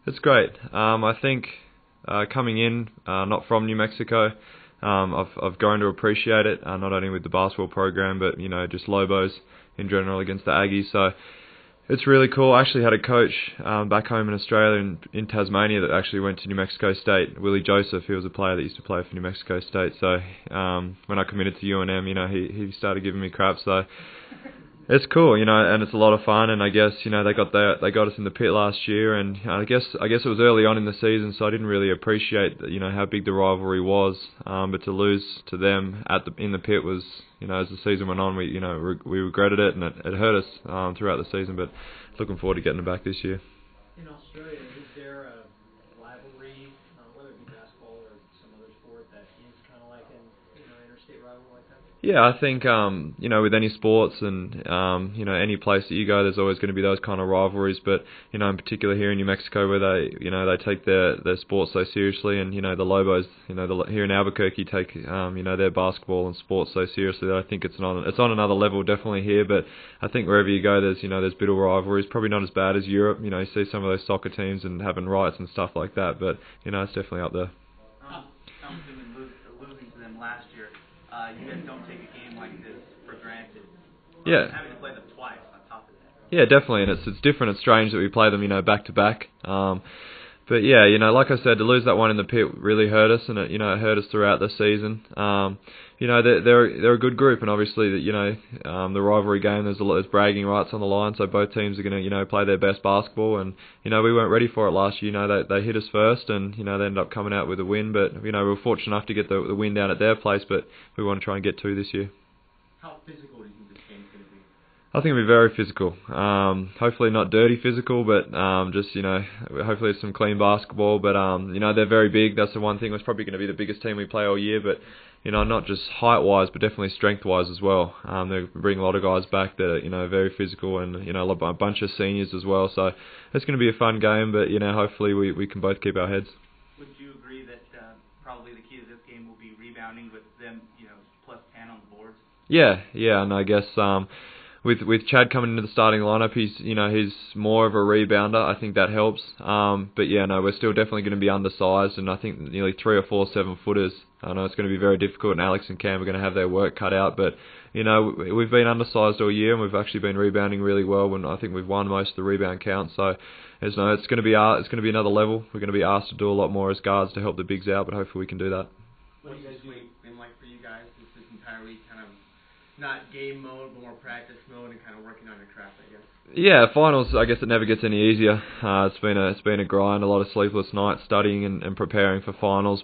It's great. I think coming in, not from New Mexico, I've grown to appreciate it, not only with the basketball program, but just Lobos in general against the Aggies. So it's really cool. I actually had a coach back home in Australia, in Tasmania, that actually went to New Mexico State, Willie Joseph. He was a player that used to play for New Mexico State. So when I committed to UNM, he started giving me crap. So it's cool, and it's a lot of fun. And I guess they got us in the pit last year, and I guess it was early on in the season, so I didn't really appreciate how big the rivalry was. But to lose to them in the pit was, as the season went on, we regretted it, and it hurt us throughout the season. But looking forward to getting it back this year. In Australia, is there a rivalry, whether it be basketball or some other sport, that is kind of like an interstate rivalry like that? Yeah, I think with any sports and any place that you go, there's always going to be those kind of rivalries. But in particular here in New Mexico, where they take their sports so seriously, and the Lobos, here in Albuquerque take their basketball and sports so seriously that I think it's on another level definitely here. But I think wherever you go, there's bitter rivalries. Probably not as bad as Europe. You see some of those soccer teams and having riots and stuff like that. But it's definitely up there. Losing to them last year. You guys don't take a game like this for granted. Yeah. Having to play them twice on top of that. Yeah, definitely, and it's different. It's strange that we play them, back to back. But yeah, like I said, to lose that one in the pit really hurt us, and it hurt us throughout the season. They're a good group, and obviously the rivalry game, there's bragging rights on the line, so both teams are going to play their best basketball, and we weren't ready for it last year. They hit us first, and they ended up coming out with a win, but we were fortunate enough to get the win down at their place, but we want to try and get two this year. How physical do you think this game's going to be? I think it'll be very physical. Hopefully not dirty physical, but just hopefully it's some clean basketball. But they're very big. That's the one thing. It's probably going to be the biggest team we play all year. But not just height wise, but definitely strength wise as well. They bring a lot of guys back that are very physical, and a bunch of seniors as well. So it's going to be a fun game. But hopefully we can both keep our heads. Would you agree that probably the key to this game will be rebounding, with them plus 10 on the boards? Yeah, and I guess with Chad coming into the starting lineup, he's more of a rebounder. I think that helps. But yeah, no, we're still definitely going to be undersized, and I think nearly 3 or 4 7-footers. I know it's going to be very difficult, and Alex and Cam are going to have their work cut out. But we've been undersized all year, and we've actually been rebounding really well. And I think we've won most of the rebound count. So it's going to be another level. We're going to be asked to do a lot more as guards to help the bigs out, but hopefully we can do that. What has this week been like for you guys? This entire week, kind of not game mode, but more practice mode, and kind of working on your craft, I guess. Yeah, finals, I guess it never gets any easier. It's been a grind, a lot of sleepless nights studying and preparing for finals,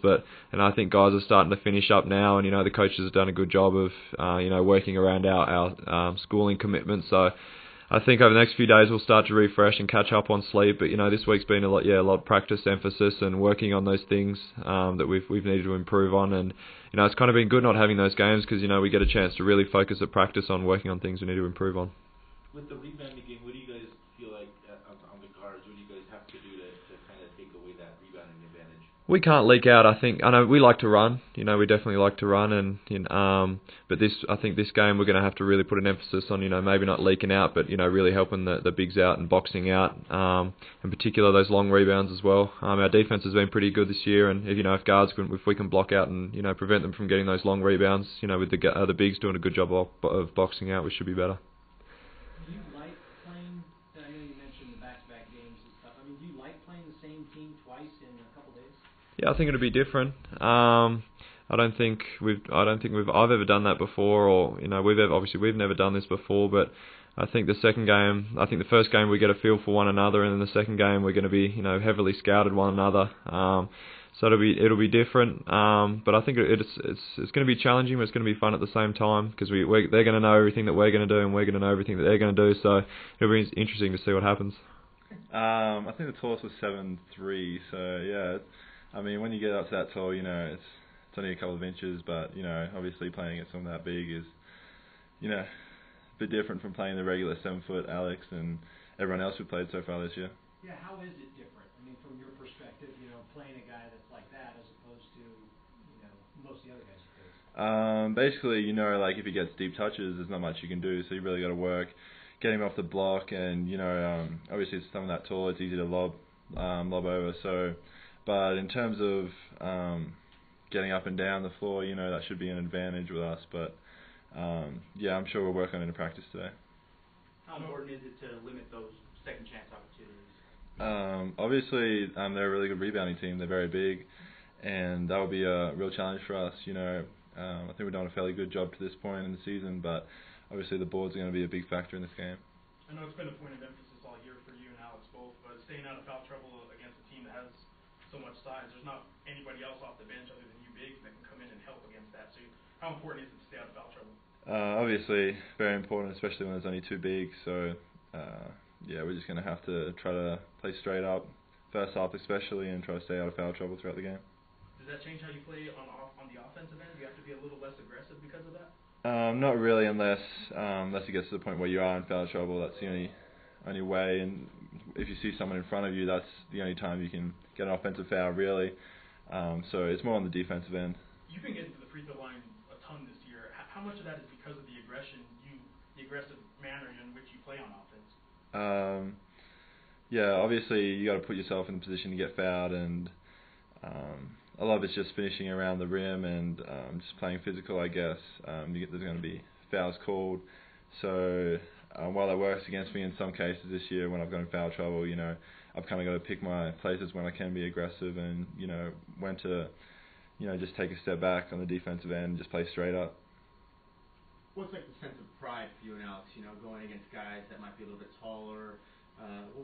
and I think guys are starting to finish up now, and the coaches have done a good job of working around our schooling commitments. So I think over the next few days we'll start to refresh and catch up on sleep. But this week's been a lot of practice emphasis and working on those things that we've needed to improve on. And it's kind of been good not having those games, because we get a chance to really focus at practice on working on things we need to improve on. With the rebounding game, what do you guys feel like on the guards? What do you guys have to do to kind of take away that rebounding advantage? We can't leak out. I know we like to run. We definitely like to run, and but I think this game we're going to have to really put an emphasis on maybe not leaking out, but really helping the bigs out and boxing out. In particular, those long rebounds as well. Our defense has been pretty good this year, and if guards if we can block out and prevent them from getting those long rebounds, with the bigs doing a good job of boxing out, we should be better. Do you like playing? I know you mentioned the back-to-back games and stuff. I mean, do you like playing the same team twice in a couple days? Yeah, I think it'll be different. I don't think I've ever done that before, or we've never done this before. But I think the first game we get a feel for one another, and then the second game we're going to be heavily scouted one another. So it'll be different. But I think it's going to be challenging, but it's going to be fun at the same time, because they're going to know everything that we're going to do, and we're going to know everything that they're going to do. So it'll be interesting to see what happens. I think the tallest was 7'3", so yeah. I mean, when you get up to that tall, it's only a couple of inches, but obviously playing against someone that big is, a bit different from playing the regular 7-foot Alex and everyone else who played so far this year. Yeah, how is it different? I mean, from your perspective, playing a guy that's like that as opposed to, most of the other guys you face? Basically, like if he gets deep touches, there's not much you can do, so you really got to work, get him off the block, and obviously it's someone that tall, it's easy to lob lob over. So, but in terms of getting up and down the floor, that should be an advantage with us. But yeah, I'm sure we'll work on it in practice today. How important is it to limit those second chance opportunities? Obviously, they're a really good rebounding team. They're very big, and that will be a real challenge for us. I think we've done a fairly good job to this point in the season, but obviously the boards are going to be a big factor in this game. I know it's been a point of emphasis all year for you and Alex both, but staying out of foul trouble against a team that has so much size, there's not anybody else off the bench other than you bigs that can come in and help against that. So how important is it to stay out of foul trouble? Obviously, very important, especially when there's only two bigs. So, yeah, we're just going to have to try to play straight up, first half especially, and try to stay out of foul trouble throughout the game. Does that change how you play on the offensive end? Do you have to be a little less aggressive because of that? Not really, unless it gets to the point where you are in foul trouble. That's the only way. And if you see someone in front of you, that's the only time you can get an offensive foul, really. So it's more on the defensive end. You've been getting to the free throw line a ton this year. How much of that is because of the aggressive manner in which you play on offense? Yeah, obviously you got to put yourself in a position to get fouled, and a lot of it's just finishing around the rim and just playing physical, I guess. There's going to be fouls called, so while that works against me in some cases this year when I've got in foul trouble, I've kind of got to pick my places when I can be aggressive and when to just take a step back on the defensive end and just play straight up. What's like the sense of pride for you and Alex, going against guys that might be a little bit taller?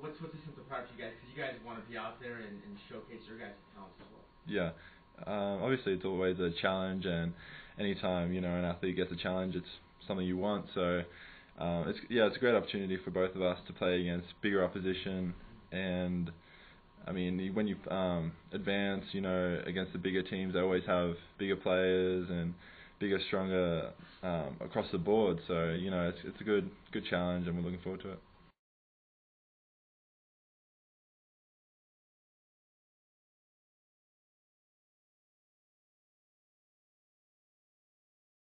What's the sense of pride for you guys? Because you guys want to be out there and showcase your guys' talents as well. Yeah, obviously it's always a challenge, and anytime an athlete gets a challenge, it's something you want. So it's a great opportunity for both of us to play against bigger opposition, and I mean when you advance, against the bigger teams, they always have bigger players and bigger, stronger across the board. So it's a good challenge, and we're looking forward to it.